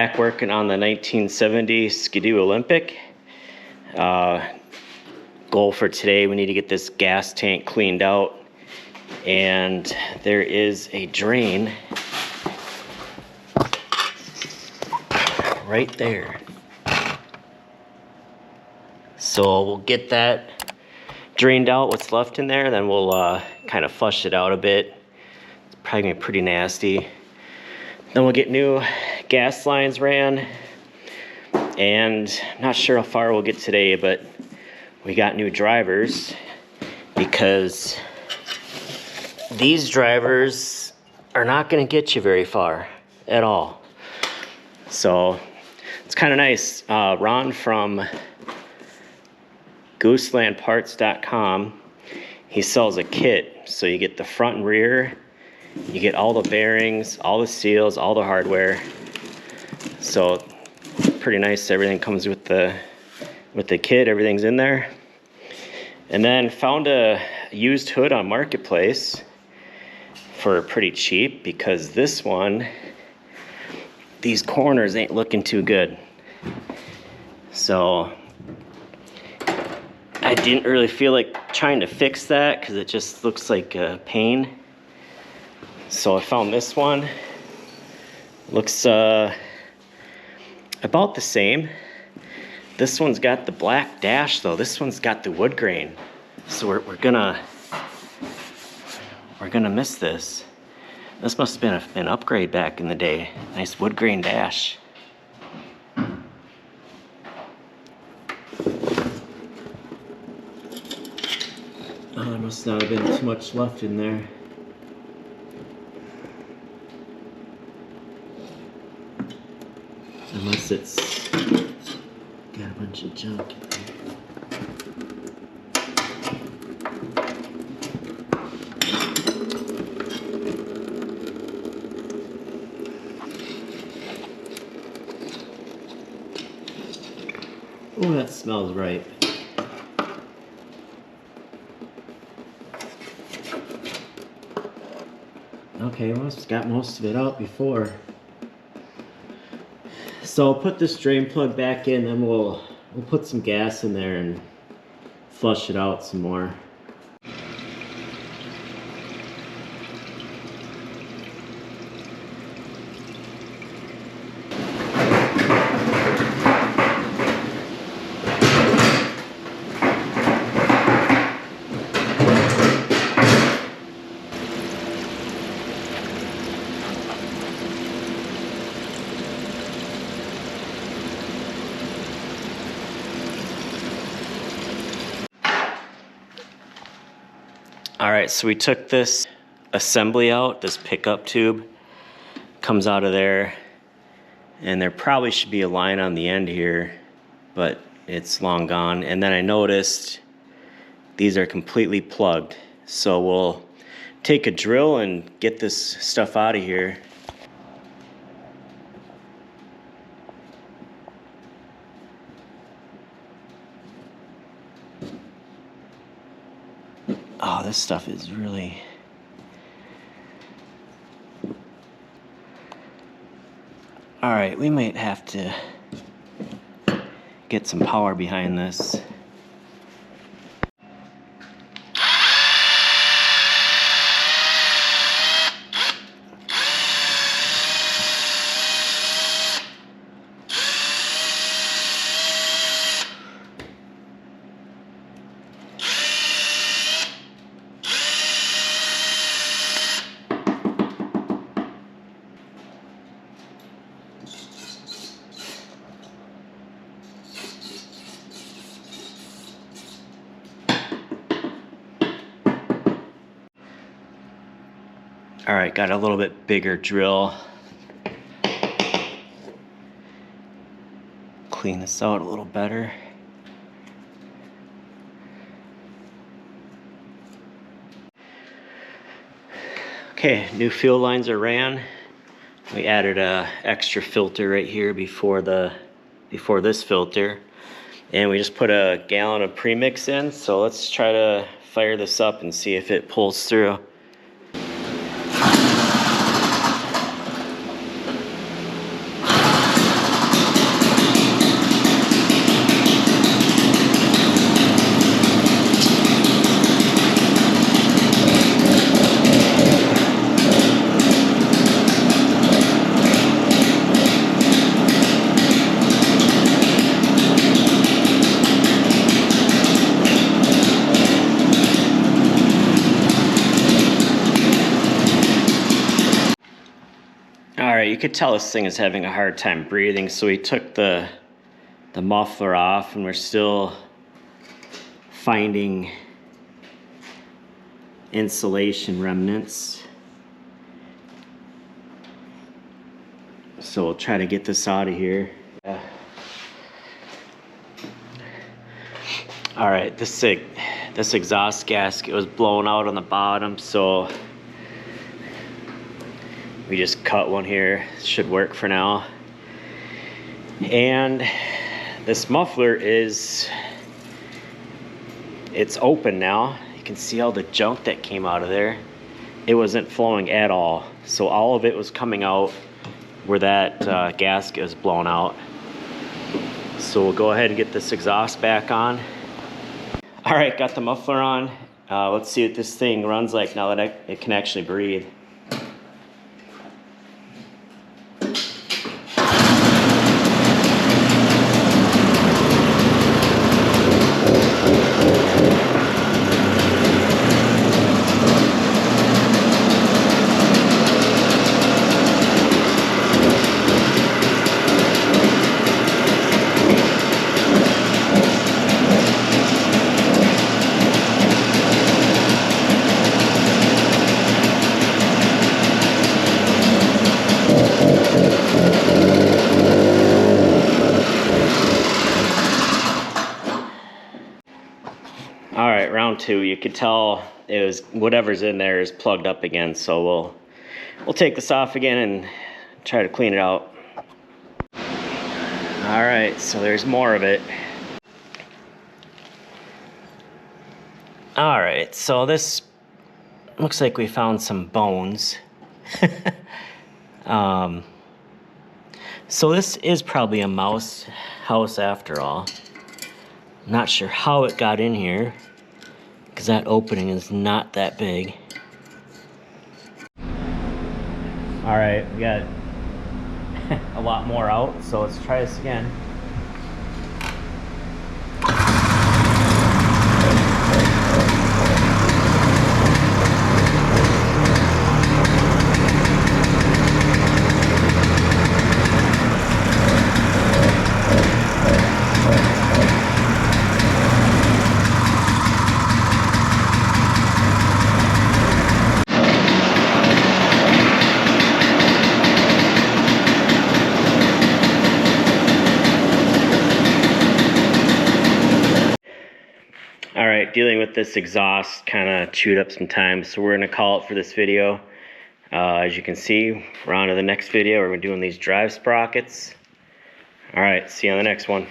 back working on the 1970 Skidoo Olympic. Goal for today, we need to get this gas tank cleaned out, and there is a drain right there. So we'll get that drained out, what's left in there, then we'll kind of flush it out a bit. It's probably gonna be pretty nasty. Then we'll get new gas lines ran, and I'm not sure how far we'll get today, but we got new drivers because these drivers are not gonna get you very far at all. So it's kind of nice. Ron from gooselandparts.com, he sells a kit, so you get the front and rear, you get all the bearings, all the seals, all the hardware. So pretty nice. Everything comes with the kit, everything's in there. And then found a used hood on Marketplace for pretty cheap, because this one, these corners ain't looking too good. So I didn't really feel like trying to fix that because it just looks like a pain. So I found this one. Looks about the same. This one's got the black dash though. This one's got the wood grain. So we're gonna miss this. This must have been an upgrade back in the day. Nice wood grain dash. Oh, there must not have been too much left in there. Unless it's got a bunch of junk in there. Oh, that smells right. Okay, well, it's got most of it out before. So I'll put this drain plug back in, then we'll put some gas in there and flush it out some more. All right, so we took this assembly out, this pickup tube comes out of there, and there probably should be a line on the end here, but it's long gone. And then I noticed these are completely plugged. So we'll take a drill and get this stuff out of here. Oh, this stuff is really... All right, we might have to get some power behind this. All right, got a little bit bigger drill. Clean this out a little better. Okay, new fuel lines are ran. We added a extra filter right here before this filter, and we just put a gallon of premix in. So let's try to fire this up and see if it pulls through. you could tell this thing is having a hard time breathing, so we took the muffler off, and we're still finding insulation remnants. So we'll try to get this out of here. All right, this exhaust gasket was blown out on the bottom, so we just cut one here. Should work for now. And this muffler it's open now. You can see all the junk that came out of there. It wasn't flowing at all, so all of it was coming out where that gasket was blown out. So we'll go ahead and get this exhaust back on. All right, got the muffler on. Let's see what this thing runs like now that it can actually breathe. All right, round two. You could tell it was whatever's in there is plugged up again, so we'll take this off again and try to clean it out. All right, so there's more of it. All right, so this looks like we found some bones. So this is probably a mouse house after all. Not sure how it got in here, because that opening is not that big. All right, we got a lot more out, so let's try this again. All right, dealing with this exhaust kind of chewed up some time, so we're gonna call it for this video. As you can see, we're on to the next video. We're doing these drive sprockets. All right, see you on the next one.